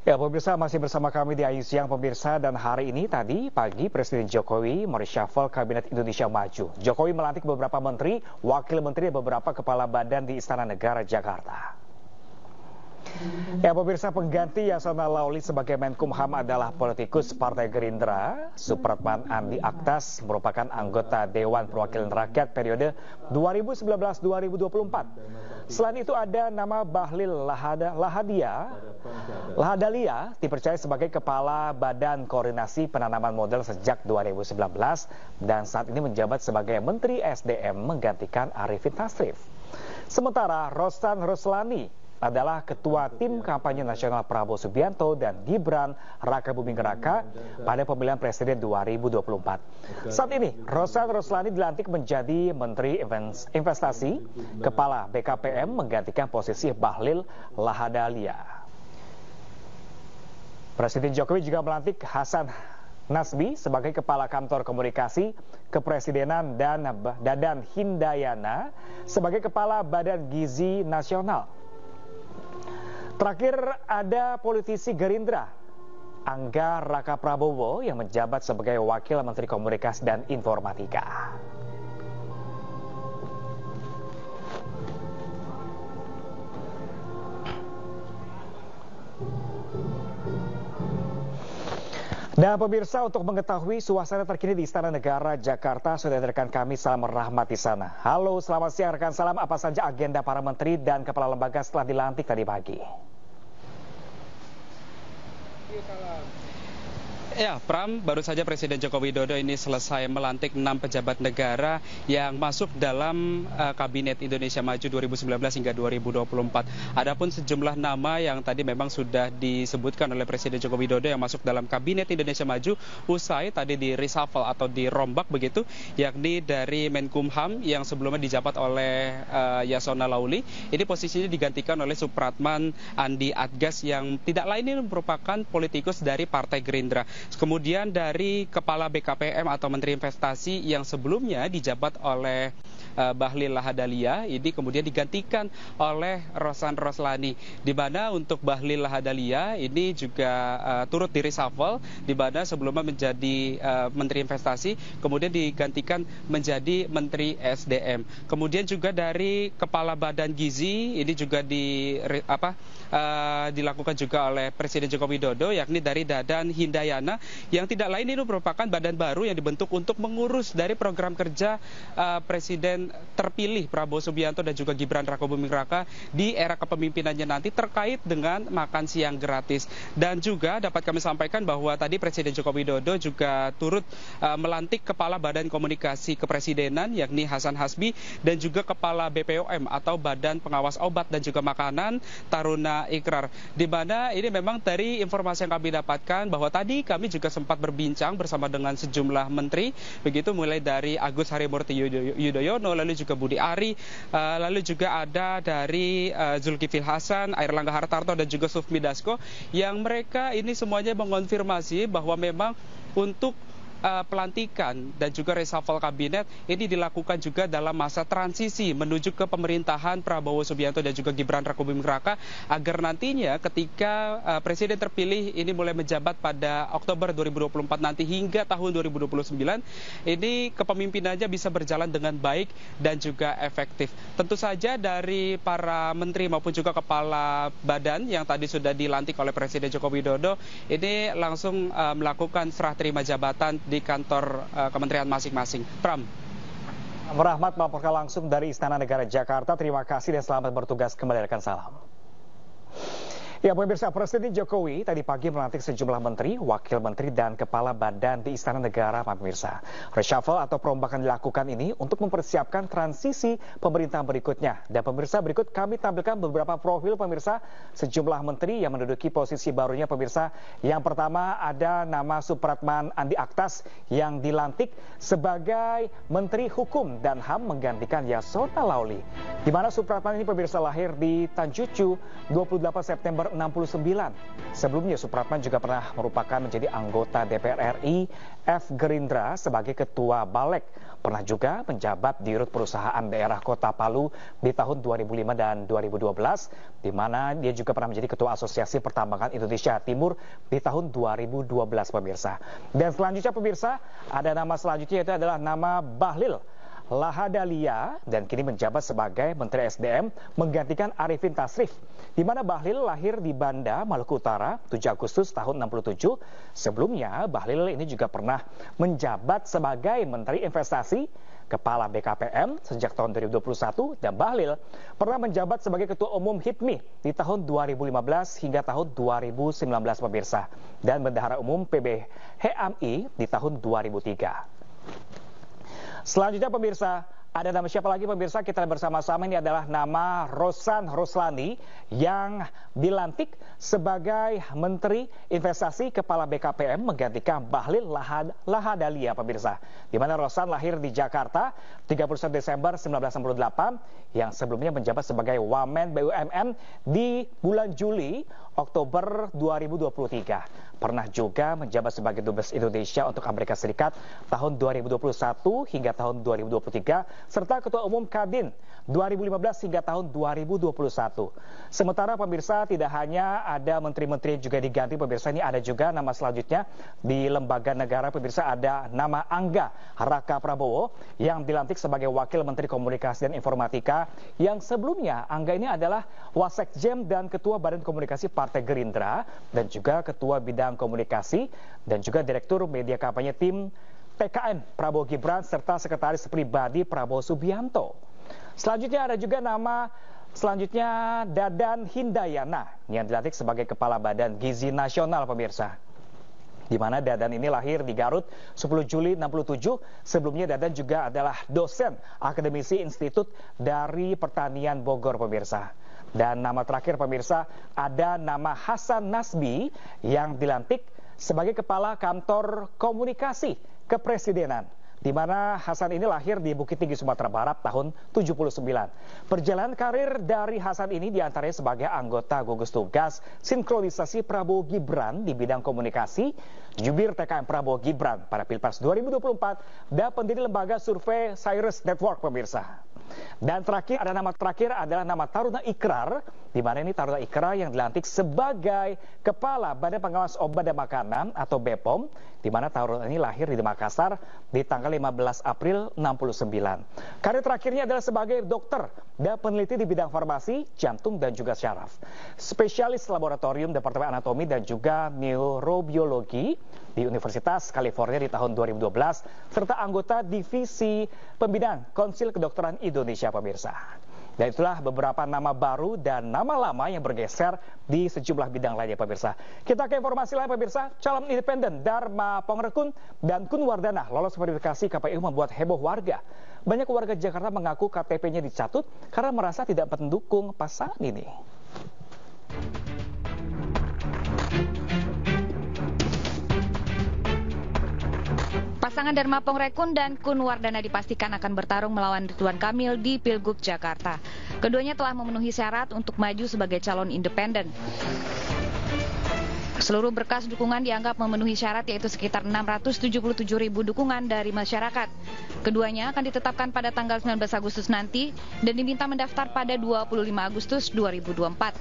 Ya, pemirsa masih bersama kami di Ayu Siang pemirsa, dan hari ini tadi pagi Presiden Jokowi mereshuffle Kabinet Indonesia Maju. Jokowi melantik beberapa menteri, wakil menteri, dan beberapa kepala badan di Istana Negara Jakarta. Ya, pemirsa, pengganti Yasona Lawli sebagai Menkumham adalah politikus Partai Gerindra. Supratman Andi Aktas merupakan anggota Dewan Perwakilan Rakyat periode 2019-2024. Selain itu ada nama Bahlil Lahadalia dipercaya sebagai Kepala Badan Koordinasi Penanaman Modal sejak 2019 dan saat ini menjabat sebagai Menteri SDM menggantikan Arifin Tasrif. Sementara Rosan Roslani adalah Ketua Tim Kampanye Nasional Prabowo Subianto dan Gibran Rakabuming Raka pada pemilihan Presiden 2024. Saat ini, Rosan Roslani dilantik menjadi Menteri Investasi, Kepala BKPM menggantikan posisi Bahlil Lahadalia. Presiden Jokowi juga melantik Hasan Nasbi sebagai Kepala Kantor Komunikasi Kepresidenan dan Dadan Hindayana sebagai Kepala Badan Gizi Nasional. Terakhir ada politisi Gerindra, Angga Raka Prabowo yang menjabat sebagai Wakil Menteri Komunikasi dan Informatika. Dan pemirsa, untuk mengetahui suasana terkini di Istana Negara Jakarta sudah ada rekan kami Salam Rahmat di sana. Halo, selamat siang rekan Salam. Apa saja agenda para menteri dan kepala lembaga setelah dilantik tadi pagi? Ya, Pram, baru saja Presiden Joko Widodo ini selesai melantik 6 pejabat negara yang masuk dalam Kabinet Indonesia Maju 2019 hingga 2024. Adapun sejumlah nama yang tadi memang sudah disebutkan oleh Presiden Joko Widodo yang masuk dalam Kabinet Indonesia Maju usai tadi di reshuffle atau dirombak begitu, yakni dari Menkumham yang sebelumnya dijabat oleh Yasona Lawli. Ini posisinya digantikan oleh Supratman Andi Aktas yang tidak lain ini merupakan politikus dari Partai Gerindra. Kemudian dari Kepala BKPM atau Menteri Investasi yang sebelumnya dijabat oleh Bahlil Lahadalia, ini kemudian digantikan oleh Rosan Roslani. Di mana untuk Bahlil Lahadalia ini juga turut di reshuffle, di mana sebelumnya menjadi Menteri Investasi, kemudian digantikan menjadi Menteri SDM. Kemudian juga dari Kepala Badan Gizi, ini juga dilakukan juga oleh Presiden Joko Widodo, yakni dari Dadan Hindayana, yang tidak lain ini merupakan badan baru yang dibentuk untuk mengurus dari program kerja Presiden terpilih Prabowo Subianto dan juga Gibran Rakabuming Raka di era kepemimpinannya nanti terkait dengan makan siang gratis. Dan juga dapat kami sampaikan bahwa tadi Presiden Joko Widodo juga turut melantik Kepala Badan Komunikasi Kepresidenan yakni Hasan Hasbi dan juga Kepala BPOM atau Badan Pengawas Obat dan juga Makanan Taruna Ikrar. Di mana ini memang dari informasi yang kami dapatkan bahwa tadi kami juga sempat berbincang bersama dengan sejumlah menteri, begitu mulai dari Agus Harimurti Yudhoyono, lalu juga Budi Ari, lalu juga ada dari Zulkifli Hasan, Airlangga Hartarto dan juga Sufmi Dasko, yang mereka ini semuanya mengonfirmasi bahwa memang untuk pelantikan dan juga reshuffle kabinet ini dilakukan juga dalam masa transisi menuju ke pemerintahan Prabowo Subianto dan juga Gibran Rakabuming Raka, agar nantinya ketika Presiden terpilih ini mulai menjabat pada Oktober 2024 nanti hingga tahun 2029 ini kepemimpinannya bisa berjalan dengan baik dan juga efektif. Tentu saja dari para menteri maupun juga kepala badan yang tadi sudah dilantik oleh Presiden Joko Widodo ini langsung melakukan serah terima jabatan di kantor kementerian masing-masing. Pram. Rahmat melaporkan langsung dari Istana Negara Jakarta. Terima kasih dan selamat bertugas kembali rekan Salam. Ya, pemirsa, Presiden Jokowi tadi pagi melantik sejumlah menteri, wakil menteri, dan kepala badan di Istana Negara, pemirsa. Reshuffle atau perombakan dilakukan ini untuk mempersiapkan transisi pemerintahan berikutnya. Dan pemirsa, berikut kami tampilkan beberapa profil pemirsa sejumlah menteri yang menduduki posisi barunya, pemirsa. Yang pertama ada nama Supratman Andi Aktas yang dilantik sebagai Menteri Hukum dan HAM menggantikan Yasona Lawli. Di mana Supratman ini pemirsa lahir di Tanjucu 28 September 69. Sebelumnya Supratman juga pernah merupakan menjadi anggota DPR RI F Gerindra sebagai Ketua Balek Pernah juga menjabat di Dirut Perusahaan Daerah Kota Palu di tahun 2005 dan 2012, di mana dia juga pernah menjadi Ketua Asosiasi Pertambangan Indonesia Timur di tahun 2012, pemirsa. Dan selanjutnya, pemirsa, ada nama selanjutnya, yaitu adalah nama Bahlil Lahadalia, dan kini menjabat sebagai Menteri SDM menggantikan Arifin Tasrif, di mana Bahlil lahir di Banda, Maluku Utara, 7 Agustus tahun 67. Sebelumnya, Bahlil ini juga pernah menjabat sebagai Menteri Investasi, Kepala BKPM sejak tahun 2021, dan Bahlil pernah menjabat sebagai Ketua Umum HIPMI di tahun 2015 hingga tahun 2019, pemirsa, dan Bendahara Umum PBHMI di tahun 2003. Selanjutnya, pemirsa, ada nama siapa lagi, pemirsa? Kita bersama-sama, ini adalah nama Rosan Roslani yang dilantik sebagai Menteri Investasi Kepala BKPM menggantikan Bahlil Lahadalia, pemirsa. Di mana Rosan lahir di Jakarta 31 Desember 1968, yang sebelumnya menjabat sebagai Wamen BUMN di bulan Juli Oktober 2023. Pernah juga menjabat sebagai Dubes Indonesia untuk Amerika Serikat tahun 2021 hingga tahun 2023, serta Ketua Umum Kadin 2015 hingga tahun 2021. Sementara, pemirsa, tidak hanya ada menteri-menteri juga diganti, pemirsa, ini ada juga nama selanjutnya di lembaga negara, pemirsa, ada nama Angga Raka Prabowo yang dilantik sebagai Wakil Menteri Komunikasi dan Informatika, yang sebelumnya Angga ini adalah Wasekjen dan Ketua Badan Komunikasi Partai Gerindra, dan juga Ketua Bidang Komunikasi dan juga Direktur Media Kampanye Tim TKN Prabowo Gibran, serta Sekretaris Pribadi Prabowo Subianto. Selanjutnya ada juga nama selanjutnya Dadan Hindayana yang dilantik sebagai Kepala Badan Gizi Nasional, pemirsa. Di mana Dadan ini lahir di Garut 10 Juli 67. Sebelumnya Dadan juga adalah dosen akademisi Institut dari Pertanian Bogor, pemirsa. Dan nama terakhir, pemirsa, ada nama Hasan Nasbi yang dilantik sebagai Kepala Kantor Komunikasi Kepresidenan, di mana Hasan ini lahir di Bukit Tinggi, Sumatera Barat tahun 79. Perjalanan karir dari Hasan ini diantaranya sebagai anggota gugus tugas sinkronisasi Prabowo Gibran di bidang komunikasi, jubir TKN Prabowo Gibran pada Pilpres 2024, dan pendiri lembaga survei Cyrus Network, pemirsa. Dan terakhir, ada nama terakhir adalah nama Taruna Ikrar, di mana ini Taruna Ikrar yang dilantik sebagai Kepala Badan Pengawas Obat dan Makanan atau BPOM, di mana Taruna ini lahir di Makassar di tanggal 15 April 69. Karir terakhirnya adalah sebagai dokter dan peneliti di bidang farmasi, jantung, dan juga syaraf. Spesialis laboratorium Departemen Anatomi dan juga Neurobiologi di Universitas California di tahun 2012, serta anggota Divisi Pembinaan Konsil Kedokteran Indonesia, pemirsa. Dan itulah beberapa nama baru dan nama lama yang bergeser di sejumlah bidang lainnya, pemirsa. Kita ke informasi lain, pemirsa. Calon independen Dharma Pongrekun dan Kun Wardana lolos verifikasi KPU membuat heboh warga. Banyak warga Jakarta mengaku KTP-nya dicatut karena merasa tidak mendukung pasangan ini. Pasangan Dharma Pongrekun dan Kun Wardana dipastikan akan bertarung melawan Ridwan Kamil di Pilgub Jakarta. Keduanya telah memenuhi syarat untuk maju sebagai calon independen. Seluruh berkas dukungan dianggap memenuhi syarat, yaitu sekitar 677.000 dukungan dari masyarakat. Keduanya akan ditetapkan pada tanggal 19 Agustus nanti dan diminta mendaftar pada 25 Agustus 2024.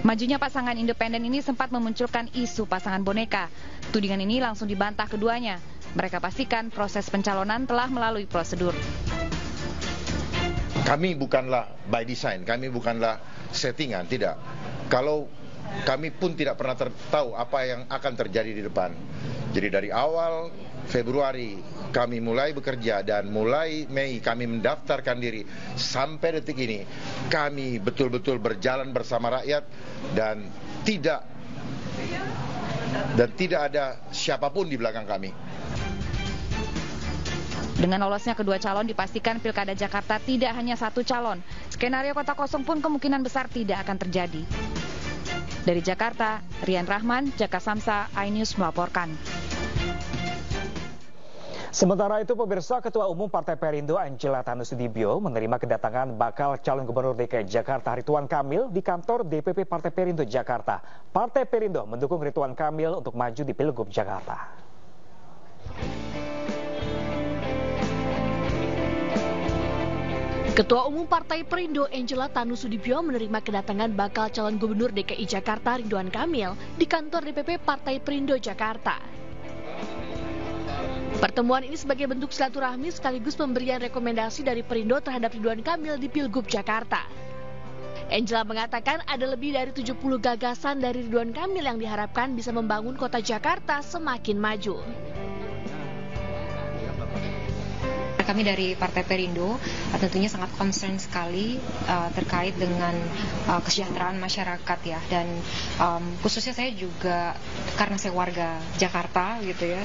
Majunya pasangan independen ini sempat memunculkan isu pasangan boneka. Tudingan ini langsung dibantah keduanya. Mereka pastikan proses pencalonan telah melalui prosedur. Kami bukanlah by design, kami bukanlah settingan, tidak. Kalau kami pun tidak pernah tahu apa yang akan terjadi di depan. Jadi dari awal Februari kami mulai bekerja dan mulai Mei kami mendaftarkan diri sampai detik ini kami betul-betul berjalan bersama rakyat dan tidak ada siapapun di belakang kami. Dengan lolosnya kedua calon dipastikan Pilkada Jakarta tidak hanya satu calon. Skenario kota kosong pun kemungkinan besar tidak akan terjadi. Dari Jakarta, Rian Rahman, Jaka Samsa, iNews melaporkan. Sementara itu, pemirsa, Ketua Umum Partai Perindo Angela Tanusudibio menerima kedatangan bakal calon Gubernur DKI Jakarta Ridwan Kamil di kantor DPP Partai Perindo Jakarta. Partai Perindo mendukung Ridwan Kamil untuk maju di Pilgub Jakarta. Ketua Umum Partai Perindo Angela Tanu Sudibyo menerima kedatangan bakal calon gubernur DKI Jakarta Ridwan Kamil di kantor DPP Partai Perindo Jakarta. Pertemuan ini sebagai bentuk silaturahmi sekaligus pemberian rekomendasi dari Perindo terhadap Ridwan Kamil di Pilgub Jakarta. Angela mengatakan ada lebih dari 70 gagasan dari Ridwan Kamil yang diharapkan bisa membangun kota Jakarta semakin maju. Kami dari Partai Perindo tentunya sangat concern sekali terkait dengan kesejahteraan masyarakat ya, dan khususnya saya juga karena saya warga Jakarta gitu ya,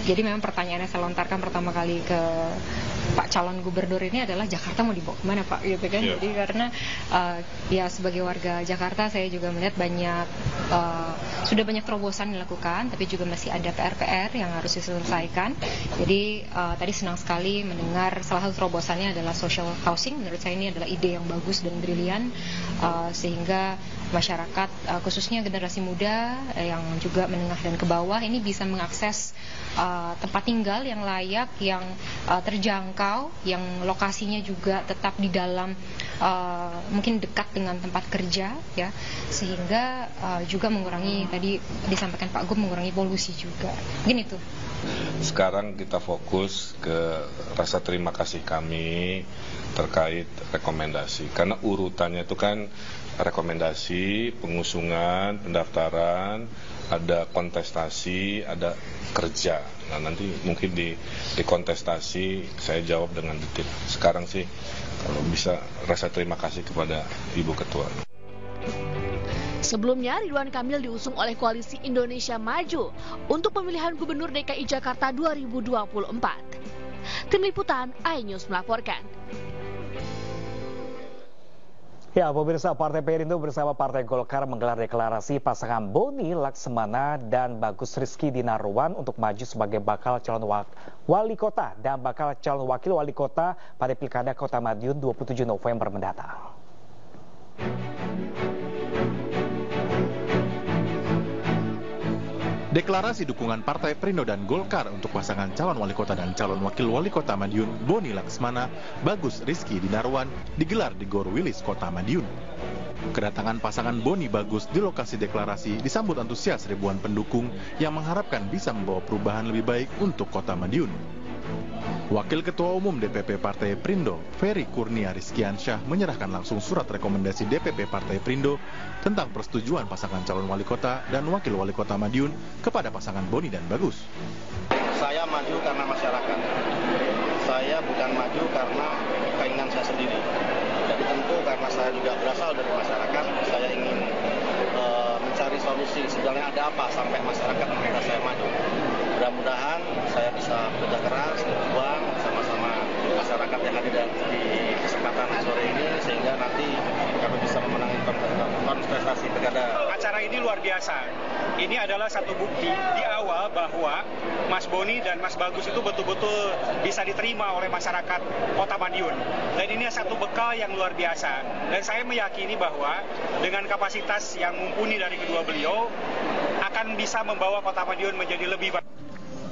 jadi memang pertanyaannya saya lontarkan pertama kali ke Pak calon gubernur ini adalah Jakarta mau dibawa kemana Pak gitu kan. Jadi karena ya sebagai warga Jakarta saya juga melihat sudah banyak terobosan dilakukan, tapi juga masih ada PR-PR yang harus diselesaikan. Jadi tadi senang sekali mendengar salah satu terobosannya adalah social housing. Menurut saya ini adalah ide yang bagus dan brilian, sehingga masyarakat khususnya generasi muda yang juga menengah dan ke bawah ini bisa mengakses tempat tinggal yang layak, yang terjangkau, yang lokasinya juga tetap di dalam mungkin dekat dengan tempat kerja ya, sehingga juga mengurangi, tadi disampaikan Pak Gub, mengurangi polusi juga. Mungkin itu. Sekarang kita fokus ke rasa terima kasih kami terkait rekomendasi, karena urutannya itu kan rekomendasi, pengusungan, pendaftaran, ada kontestasi, ada kerja. Nah nanti mungkin di kontestasi saya jawab dengan detail. Sekarang sih kalau bisa rasa terima kasih kepada Ibu Ketua. Sebelumnya, Ridwan Kamil diusung oleh Koalisi Indonesia Maju untuk pemilihan Gubernur DKI Jakarta 2024. Tim Liputan iNews melaporkan. Ya, pemirsa, Partai Perindo bersama Partai Golkar menggelar deklarasi pasangan Boni Laksmana dan Bagus Rizky Dinaruan untuk maju sebagai bakal calon wali kota dan bakal calon wakil wali kota pada Pilkada Kota Madiun 27 November mendatang. Deklarasi dukungan Partai Perindo dan Golkar untuk pasangan calon wali kota dan calon wakil wali kota Madiun, Boni Laksmana, Bagus Rizky Dinaruan, digelar di Gor Wilis, Kota Madiun. Kedatangan pasangan Boni Bagus di lokasi deklarasi disambut antusias ribuan pendukung yang mengharapkan bisa membawa perubahan lebih baik untuk Kota Madiun. Wakil Ketua Umum DPP Partai Perindo, Ferry Kurnia Rizkiansyah, menyerahkan langsung surat rekomendasi DPP Partai Perindo tentang persetujuan pasangan calon wali kota dan wakil wali kota Madiun kepada pasangan Boni dan Bagus. Saya maju karena masyarakat. Saya bukan maju karena keinginan saya sendiri. Jadi tentu karena saya juga berasal dari masyarakat, saya ingin mencari solusi sebenarnya ada apa sampai masyarakat meminta saya maju. Mudah-mudahan saya bisa bekerja keras, berjuang sama-sama masyarakat yang hadir di kesempatan sore ini sehingga nanti kami bisa memenangi kontestasi pilkada. Acara ini luar biasa. Ini adalah satu bukti di awal bahwa Mas Boni dan Mas Bagus itu betul-betul bisa diterima oleh masyarakat Kota Madiun. Dan ini satu bekal yang luar biasa. Dan saya meyakini bahwa dengan kapasitas yang mumpuni dari kedua beliau akan bisa membawa Kota Madiun menjadi lebih baik.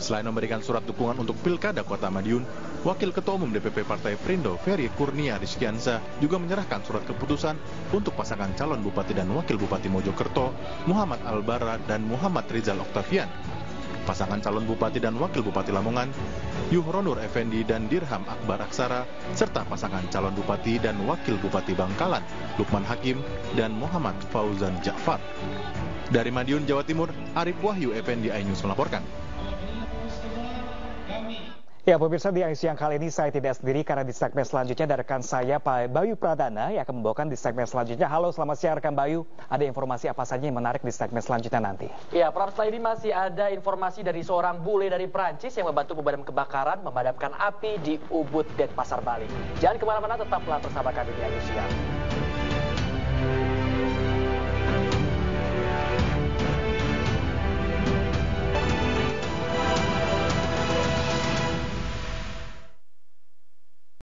Selain memberikan surat dukungan untuk Pilkada Kota Madiun, Wakil Ketua Umum DPP Partai Perindo, Ferry Kurnia Rizkiansyah, juga menyerahkan surat keputusan untuk pasangan calon Bupati dan Wakil Bupati Mojokerto, Muhammad Albara dan Muhammad Rizal Oktavian. Pasangan calon Bupati dan Wakil Bupati Lamongan, Yuhronur Effendi dan Dirham Akbar Aksara, serta pasangan calon Bupati dan Wakil Bupati Bangkalan, Lukman Hakim dan Muhammad Fauzan Ja'far. Dari Madiun, Jawa Timur, Arif Wahyu Effendi, iNews melaporkan. Ya, pemirsa, di siang kali ini saya tidak sendiri karena di segmen selanjutnya ada rekan saya Pak Bayu Pradana yang akan membawakan di segmen selanjutnya. Halo, selamat siang rekan Bayu. Ada informasi apa saja yang menarik di segmen selanjutnya nanti? Ya, setelah ini masih ada informasi dari seorang bule dari Prancis yang membantu pemadam kebakaran memadamkan api di Ubud, Denpasar, Bali. Jangan kemana-mana, tetaplah bersama kami di Siang.